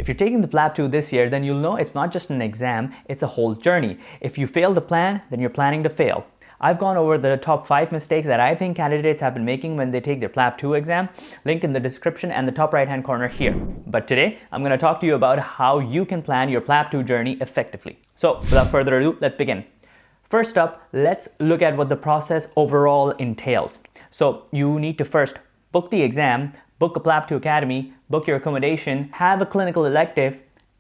If you're taking the PLAB 2 this year, then you'll know it's not just an exam, it's a whole journey. If you fail the plan, then you're planning to fail. I've gone over the top 5 mistakes that I think candidates have been making when they take their PLAB 2 exam, link in the description and the top right hand corner here. But today, I'm going to talk to you about how you can plan your PLAB 2 journey effectively. So without further ado, let's begin. First up, let's look at what the process overall entails. So you need to first book the exam, book a PLAB 2 academy, book your accommodation, have a clinical elective,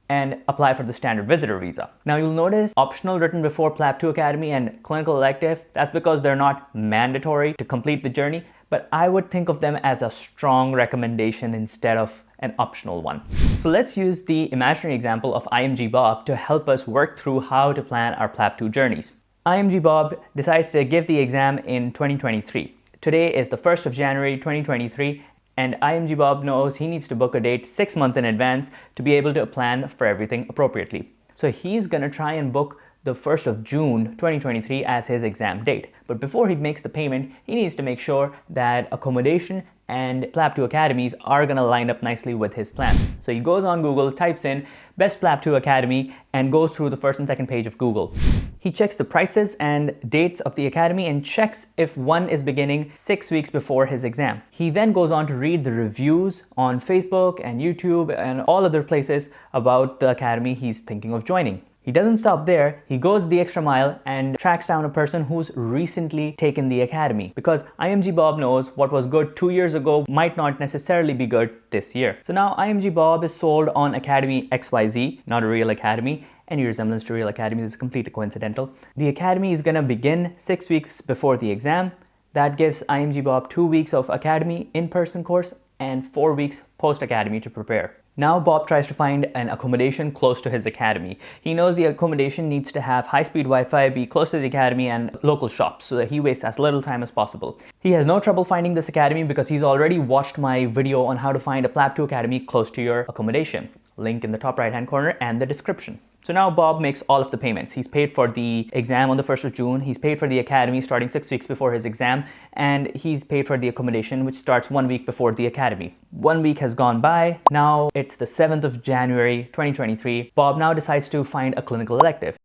and apply for the standard visitor visa. Now you'll notice optional written before PLAB 2 academy and clinical elective. That's because they're not mandatory to complete the journey, but I would think of them as a strong recommendation instead of an optional one. So let's use the imaginary example of IMG Bob to help us work through how to plan our PLAB 2 journeys. IMG Bob decides to give the exam in 2023. Today is the 1st of January 2023, and IMG Bob knows he needs to book a date 6 months in advance to be able to plan for everything appropriately. So he's gonna try and book the 1st of June 2023 as his exam date. But before he makes the payment, he needs to make sure that accommodation and PLAB 2 academies are gonna line up nicely with his plans. So he goes on Google, types in best PLAB 2 academy, and goes through the first and second page of Google. He checks the prices and dates of the academy and checks if one is beginning 6 weeks before his exam. He then goes on to read the reviews on Facebook and YouTube and all other places about the academy he's thinking of joining. He doesn't stop there, he goes the extra mile and tracks down a person who's recently taken the academy, because IMG Bob knows what was good 2 years ago might not necessarily be good this year. So now IMG Bob is sold on Academy XYZ, not a real academy. Any resemblance to real academies is completely coincidental. The academy is gonna begin 6 weeks before the exam. That gives IMG Bob 2 weeks of academy in-person course and 4 weeks post-academy to prepare. Now Bob tries to find an accommodation close to his academy. He knows the accommodation needs to have high-speed Wi-Fi, be close to the academy and local shops so that he wastes as little time as possible. He has no trouble finding this academy because he's already watched my video on how to find a PLAB 2 academy close to your accommodation. Link in the top right-hand corner and the description. So now Bob makes all of the payments. He's paid for the exam on the 1st of June, he's paid for the academy starting 6 weeks before his exam, and he's paid for the accommodation which starts 1 week before the academy. 1 week has gone by, now it's the 7th of January 2023. Bob now decides to find a clinical elective.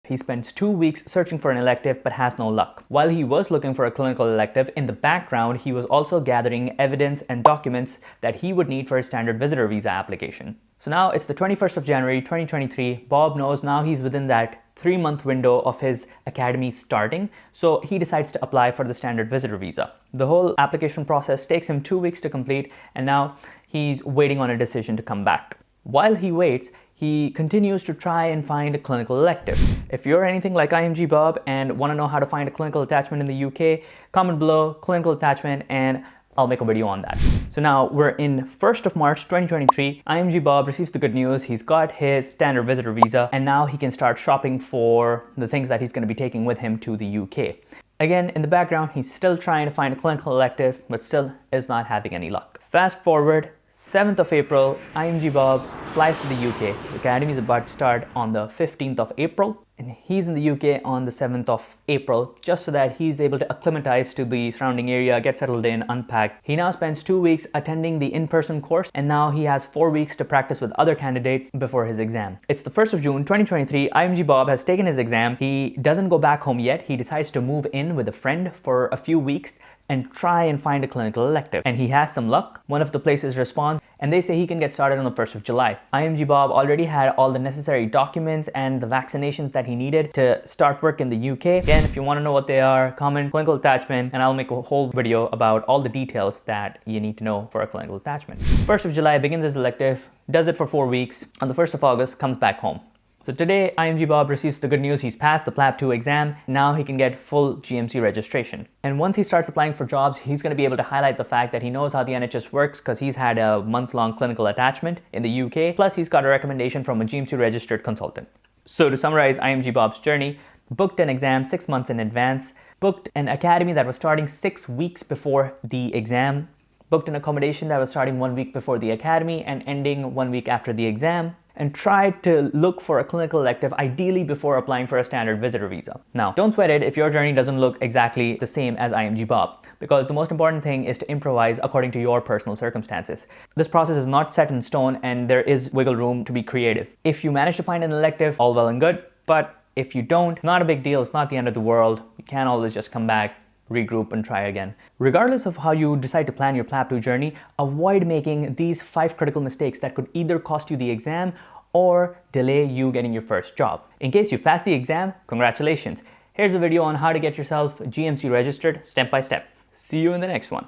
He spends 2 weeks searching for an elective but has no luck. While he was looking for a clinical elective, in the background he was also gathering evidence and documents that he would need for his standard visitor visa application. So now it's the 21st of January 2023. Bob knows now he's within that 3-month window of his academy starting, so he decides to apply for the standard visitor visa. The whole application process takes him 2 weeks to complete, and now he's waiting on a decision to come back. While he waits, he continues to try and find a clinical elective. If you're anything like IMG Bob and want to know how to find a clinical attachment in the UK, comment below clinical attachment and I'll make a video on that. So now we're in 1st of March 2023. IMG Bob receives the good news. He's got his standard visitor visa and now he can start shopping for the things that he's going to be taking with him to the UK. Again, in the background, he's still trying to find a clinical elective, but still is not having any luck. Fast forward, 7th of April, IMG Bob flies to the UK. His academy is about to start on the 15th of April. And he's in the UK on the 7th of April, just so that he's able to acclimatize to the surrounding area, get settled in, unpack. He now spends 2 weeks attending the in-person course, and now he has 4 weeks to practice with other candidates before his exam. It's the 1st of June 2023. IMG Bob has taken his exam. He doesn't go back home yet. He decides to move in with a friend for a few weeks and try and find a clinical elective. And he has some luck. One of the places responds and they say he can get started on the 1st of July. IMG Bob already had all the necessary documents and the vaccinations that he needed to start work in the UK. Again, if you want to know what they are, comment clinical attachment and I'll make a whole video about all the details that you need to know for a clinical attachment. 1st of July begins his elective, does it for 4 weeks. On the 1st of August, comes back home. So today, IMG Bob receives the good news. He's passed the PLAB 2 exam. Now he can get full GMC registration. And once he starts applying for jobs, he's going to be able to highlight the fact that he knows how the NHS works because he's had a month-long clinical attachment in the UK. Plus, he's got a recommendation from a GMC registered consultant. So to summarize IMG Bob's journey, booked an exam 6 months in advance, booked an academy that was starting 6 weeks before the exam, booked an accommodation that was starting 1 week before the academy and ending 1 week after the exam, and try to look for a clinical elective ideally before applying for a standard visitor visa. Now, don't sweat it if your journey doesn't look exactly the same as IMG Bob, because the most important thing is to improvise according to your personal circumstances. This process is not set in stone and there is wiggle room to be creative. If you manage to find an elective, all well and good, but if you don't, it's not a big deal, it's not the end of the world. You can always just come back, regroup and try again. Regardless of how you decide to plan your PLAB 2 journey, avoid making these 5 critical mistakes that could either cost you the exam or delay you getting your first job. In case you've passed the exam, congratulations. Here's a video on how to get yourself GMC registered step by step. See you in the next one.